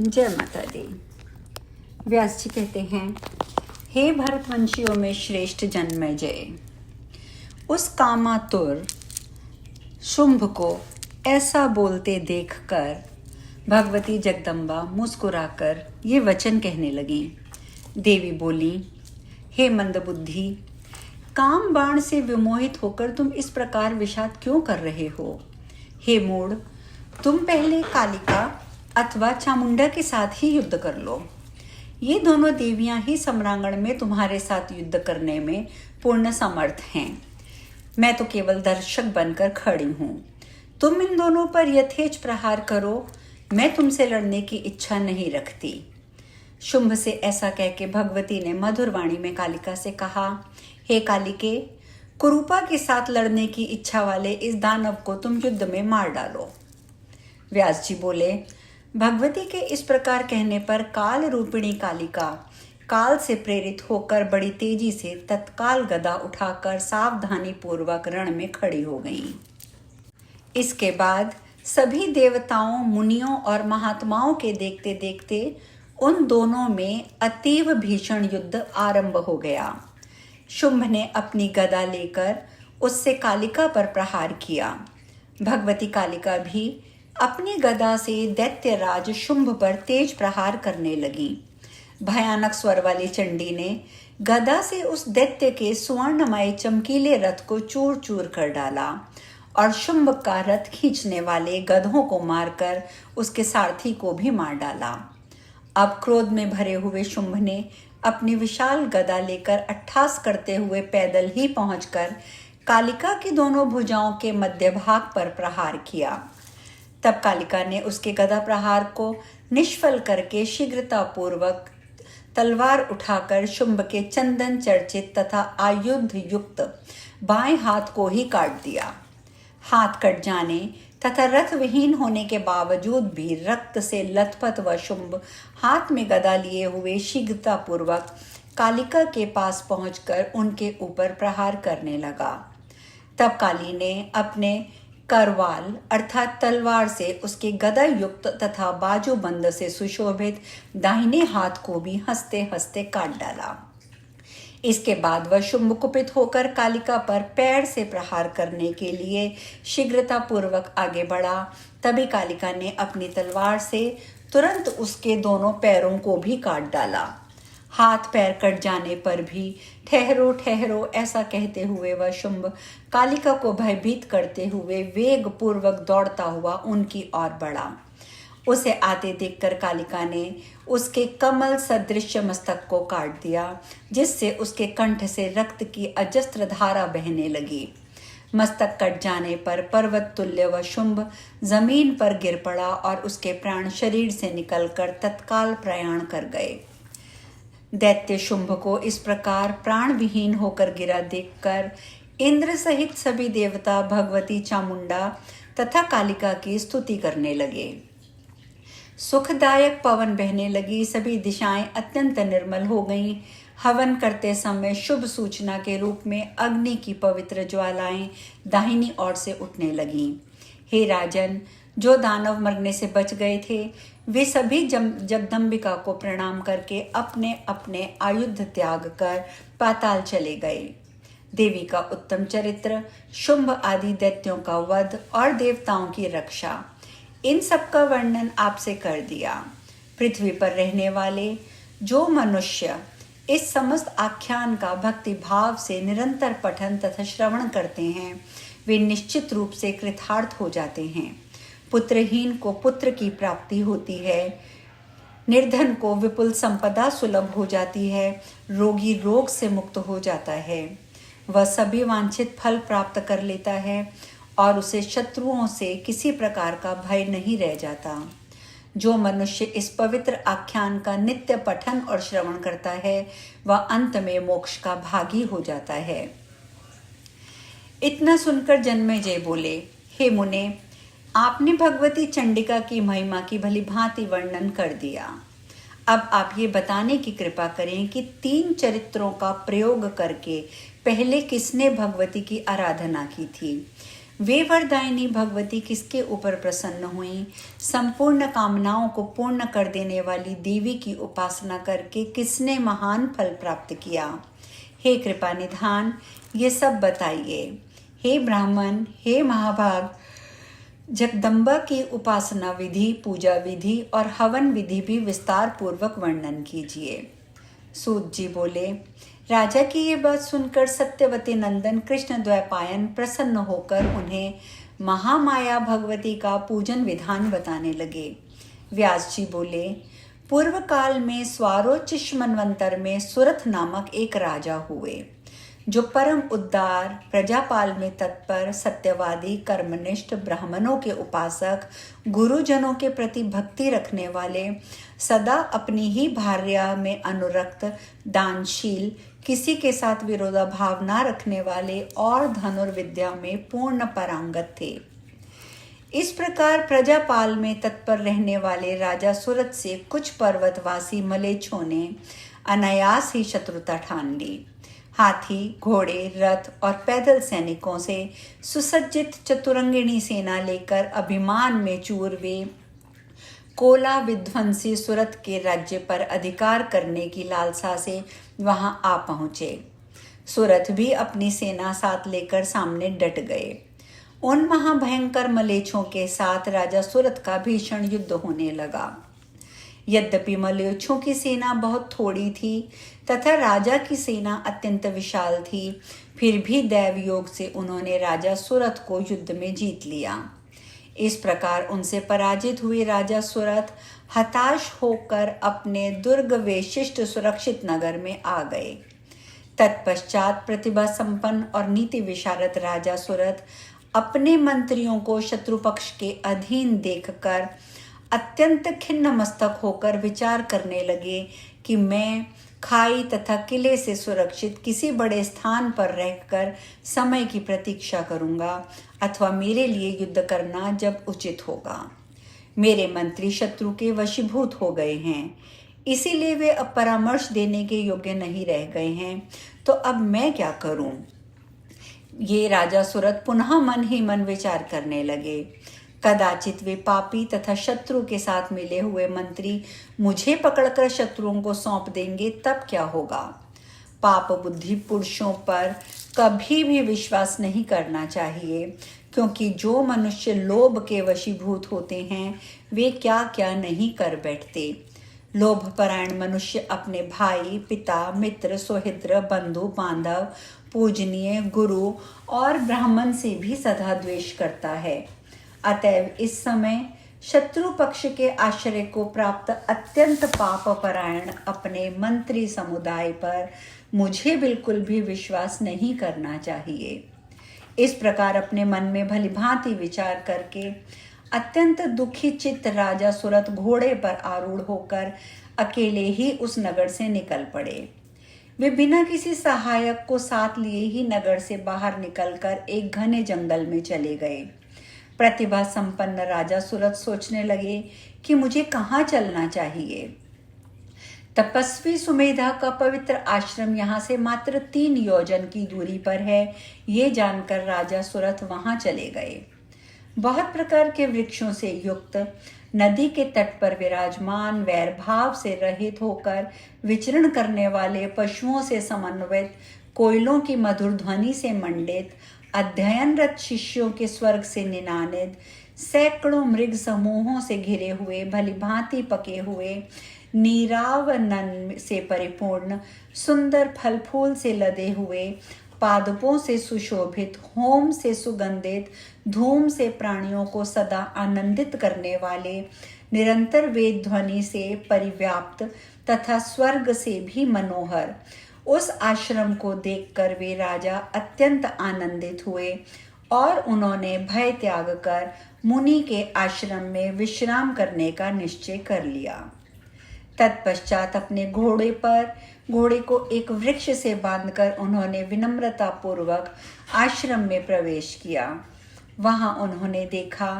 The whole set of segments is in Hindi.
जय माता दी। व्यास जी कहते हैं, हे भरतवंशियों में श्रेष्ठ जन्मेजय, उस कामातुर शुंभ को ऐसा बोलते देखकर भगवती जगदम्बा मुस्कुराकर ये वचन कहने लगी। देवी बोली, हे मंदबुद्धि, काम बाण से विमोहित होकर तुम इस प्रकार विषाद क्यों कर रहे हो? हे मूढ़, तुम पहले कालिका अथवा चामुंडा के साथ ही युद्ध कर लो। ये दोनों देवियां ही सम्रांगण में तुम्हारे साथ युद्ध करने में पूर्ण समर्थ हैं। मैं तो केवल दर्शक बनकर खड़ी हूँ। तुम इन दोनों पर यथेच प्रहार करो, मैं तुमसे लड़ने की इच्छा नहीं रखती। शुंभ से ऐसा कह के भगवती ने मधुर वाणी में कालिका से कहा, हे कालिके, कुरूपा के साथ लड़ने की इच्छा वाले इस दानव को तुम युद्ध में मार डालो। व्यास जी बोले, भगवती के इस प्रकार कहने पर काल रूपिणी कालिका काल से प्रेरित होकर बड़ी तेजी से तत्काल गदा उठाकर सावधानी पूर्वक रण में खड़ी हो गई। इसके बाद सभी देवताओं, मुनियों और महात्माओं के देखते देखते उन दोनों में अतीव भीषण युद्ध आरंभ हो गया। शुंभ ने अपनी गदा लेकर उससे कालिका पर प्रहार किया। भगवती कालिका भी अपनी गदा से दैत्यराज शुंभ पर तेज प्रहार करने लगी। भयानक स्वर वाली चंडी ने गदा से उस दैत्य के सुवर्णमय चमकीले रथ को चूर चूर कर डाला और शुंभ का रथ खींचने वाले गधों को मारकर उसके सारथी को भी मार डाला। अब क्रोध में भरे हुए शुंभ ने अपनी विशाल गदा लेकर अट्ठास करते हुए पैदल ही पहुंचकर कालिका की दोनों भुजाओं के मध्य भाग पर प्रहार किया। तब कालिका ने उसके गदा प्रहार को निष्फल करके शीघ्रता पूर्वक तलवार उठाकर शुंभ के चंदन चर्चित तथा आयुध युक्त बाएं हाथ को ही काट दिया। हाथ कट जाने तथा रथ विहीन होने के बावजूद भी रक्त से लथपथ व शुंभ हाथ में गदा लिए हुए शीघ्रता पूर्वक कालिका के पास पहुंचकर उनके ऊपर प्रहार करने लगा। तब काली ने अपने करवाल अर्थात तलवार से उसके गदा युक्त तथा बाजूबंद से सुशोभित दाहिने हाथ को भी हंसते हंसते काट डाला। इसके बाद वह शुंभ कुपित होकर कालिका पर पैर से प्रहार करने के लिए शीघ्रता पूर्वक आगे बढ़ा। तभी कालिका ने अपनी तलवार से तुरंत उसके दोनों पैरों को भी काट डाला। हाथ पैर कट जाने पर भी ठहरो ठहरो ऐसा कहते हुए वह शुंभ कालिका को भयभीत करते हुए वेग पूर्वक दौड़ता हुआ उनकी ओर बढ़ा। उसे आते देखकर कालिका ने उसके कमल सदृश मस्तक को काट दिया, जिससे उसके कंठ से रक्त की अजस्त्र धारा बहने लगी। मस्तक कट जाने पर पर्वत तुल्य वह शुंभ जमीन पर गिर पड़ा और उसके प्राण शरीर से निकलकर तत्काल प्रयाण कर गए। दैत्य शुंभ को इस प्रकार प्राण विहीन होकर गिरा देखकर इंद्र सहित सभी देवता भगवती चामुंडा तथा कालिका की स्तुति करने लगे। सुखदायक पवन बहने लगी, सभी दिशाएं अत्यंत निर्मल हो गईं। हवन करते समय शुभ सूचना के रूप में अग्नि की पवित्र ज्वालाएं दाहिनी ओर से उठने लगीं। हे राजन, जो दानव मरने से बच गए थे वे सभी जगदम्बिका को प्रणाम करके अपने अपने आयुध त्याग कर पाताल चले गए। देवी का उत्तम चरित्र, शुंभ आदि दैत्यों का वध और देवताओं की रक्षा, इन सब का वर्णन आपसे कर दिया। पृथ्वी पर रहने वाले जो मनुष्य इस समस्त आख्यान का भक्ति भाव से निरंतर पठन तथा श्रवण करते हैं वे निश्चित रूप से कृतार्थ हो जाते हैं। पुत्रहीन को पुत्र की प्राप्ति होती है, निर्धन को विपुल संपदा सुलभ हो जाती है, रोगी रोग से मुक्त हो जाता है, वह सभी वांछित फल प्राप्त कर लेता है और उसे शत्रुओं से किसी प्रकार का भय नहीं रह जाता। जो मनुष्य इस पवित्र आख्यान का नित्य पठन और श्रवण करता है वह अंत में मोक्ष का भागी हो जाता है। इतना सुनकर जन्मेजय बोले, हे मुने, आपने भगवती चंडिका की महिमा की भली भांति वर्णन कर दिया। अब आप ये बताने की कृपा करें कि 3 चरित्रों का प्रयोग करके पहले किसने भगवती की आराधना की थी। वे वरदायिनी भगवती किसके ऊपर प्रसन्न हुई? संपूर्ण कामनाओं को पूर्ण कर देने वाली देवी की उपासना करके किसने महान फल प्राप्त किया? हे कृपा निधान, ये सब बताइए। हे ब्राह्मण, हे महाभाग, जगदम्बा की उपासना विधि, पूजा विधि और हवन विधि भी विस्तार पूर्वक वर्णन कीजिए। सूत जी बोले, राजा की ये बात सुनकर सत्यवती नंदन कृष्ण द्वैपायन प्रसन्न होकर उन्हें महामाया भगवती का पूजन विधान बताने लगे। व्यास जी बोले, पूर्व काल में स्वारोचिष मनवंतर में सुरथ नामक एक राजा हुए, जो परम उद्दार, प्रजापाल में तत्पर, सत्यवादी, कर्मनिष्ठ, ब्राह्मणों के उपासक, गुरुजनों के प्रति भक्ति रखने वाले, सदा अपनी ही भार्या में अनुरक्त, दानशील, किसी के साथ विरोधाभाव न रखने वाले और धनुर्विद्या में पूर्ण पारंगत थे। इस प्रकार प्रजापाल में तत्पर रहने वाले राजा सुरथ से कुछ पर्वतवासी मलेच्छों ने अनायास ही शत्रुता ठान ली। हाथी, घोड़े, रथ और पैदल सैनिकों से सुसज्जित चतुरंगिणी सेना लेकर अभिमान में चूर वे कोला विध्वंसी सुरथ के राज्य पर अधिकार करने की लालसा से वहां आ पहुंचे। सुरथ भी अपनी सेना साथ लेकर सामने डट गए। उन महाभयंकर मलेच्छों के साथ राजा सुरथ का भीषण युद्ध होने लगा। यद्यपि मलेच्छों की सेना बहुत थोड़ी थी तथा राजा की सेना अत्यंत विशाल थी, फिर भी दैव योग से उन्होंने राजा सुरथ को युद्ध में जीत लिया। इस प्रकार उनसे पराजित हुए राजा सुरथ हताश होकर अपने दुर्ग वेशिष्ट सुरक्षित नगर में आ गए। तत्पश्चात प्रतिभा संपन्न और नीति विशारद राजा सुरथ अपने मंत्रियों को शत्रु पक्ष के अधीन देखकर अत्यंत खिन्न मस्तक होकर विचार करने लगे कि मैं खाई तथा किले से सुरक्षित किसी बड़े स्थान पर रहकर समय की प्रतीक्षा करूंगा अथवा मेरे लिए युद्ध करना जब उचित होगा। मेरे मंत्री शत्रु के वशीभूत हो गए हैं, इसीलिए वे अब परामर्श देने के योग्य नहीं रह गए हैं, तो अब मैं क्या करूं? ये राजा सुरथ पुनः मन ही मन विचार करने लगे। कदाचित वे पापी तथा शत्रु के साथ मिले हुए मंत्री मुझे पकड़कर शत्रुओं को सौंप देंगे, तब क्या होगा? पाप बुद्धि पुरुषों पर कभी भी विश्वास नहीं करना चाहिए, क्योंकि जो मनुष्य लोभ के वशीभूत होते हैं वे क्या क्या नहीं कर बैठते। लोभपरायण मनुष्य अपने भाई, पिता, मित्र, सोहित्र, बंधु, बांधव, पूजनीय, गुरु और ब्राह्मण से भी सदा द्वेष करता है। अतएव इस समय शत्रु पक्ष के आश्रय को प्राप्त अत्यंत पापपरायण अपने मंत्री समुदाय पर मुझे बिल्कुल भी विश्वास नहीं करना चाहिए। इस प्रकार अपने मन में भलीभांति विचार करके अत्यंत दुखी चित्त राजा सुरथ घोड़े पर आरूढ़ होकर अकेले ही उस नगर से निकल पड़े। वे बिना किसी सहायक को साथ लिए ही नगर से बाहर निकलकर एक घने जंगल में चले गए। प्रतिभा संपन्न राजा सुरथ सोचने लगे कि मुझे कहाँ चलना चाहिए। तपस्वी सुमेधा का पवित्र आश्रम यहाँ से मात्र 3 योजन की दूरी पर है। ये जानकर राजा सुरथ वहां चले गए। बहुत प्रकार के वृक्षों से युक्त नदी के तट पर विराजमान, वैर भाव से रहित होकर विचरण करने वाले, पशुओं से समन्वित, कोयलों की मधुर ध्वनि से मंडित, अध्ययनरत शिष्यों के स्वर्ग से निनादित, सैकड़ों मृग समूहों से घिरे हुए, भलीभांति पके हुए, नीरावनन से परिपूर्ण, सुंदर फल फूल से लदे हुए, पादपों से सुशोभित, होम से सुगंधित, धूम से प्राणियों को सदा आनंदित करने वाले, निरंतर वेद ध्वनि से परिव्याप्त तथा स्वर्ग से भी मनोहर उस आश्रम को देखकर वे राजा अत्यंत आनंदित हुए और उन्होंने भय त्याग कर मुनि के आश्रम में विश्राम करने का निश्चय कर लिया। तत्पश्चात अपने घोड़े को एक वृक्ष से बांधकर उन्होंने विनम्रता पूर्वक आश्रम में प्रवेश किया। वहां उन्होंने देखा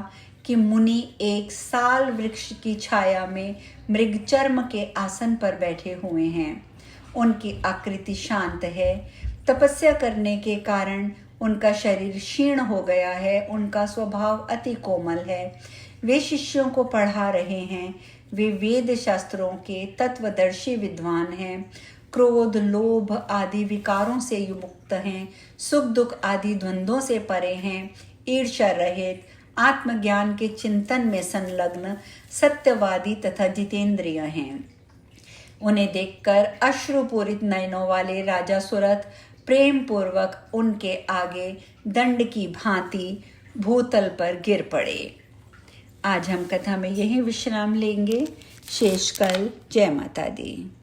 कि मुनि एक साल वृक्ष की छाया में मृगचर्म के आसन पर बैठे हुए हैं। उनकी आकृति शांत है। तपस्या करने के कारण उनका शरीर क्षीण हो गया है, उनका स्वभाव अति कोमल है। वे शिष्यों को पढ़ा रहे हैं। वे वेद शास्त्रों के तत्वदर्शी विद्वान हैं। क्रोध, लोभ आदि विकारों से मुक्त हैं। सुख दुख आदि द्वंद्वों से परे हैं। ईर्ष्या रहित, आत्मज्ञान के चिंतन में संलग्न, सत्यवादी तथा जितेंद्रिय हैं। उन्हें देखकर अश्रुपूरित नयनों वाले राजा सुरथ प्रेम पूर्वक उनके आगे दंड की भांति भूतल पर गिर पड़े। आज हम कथा में यही विश्राम लेंगे। शेष कल। जय माता दी।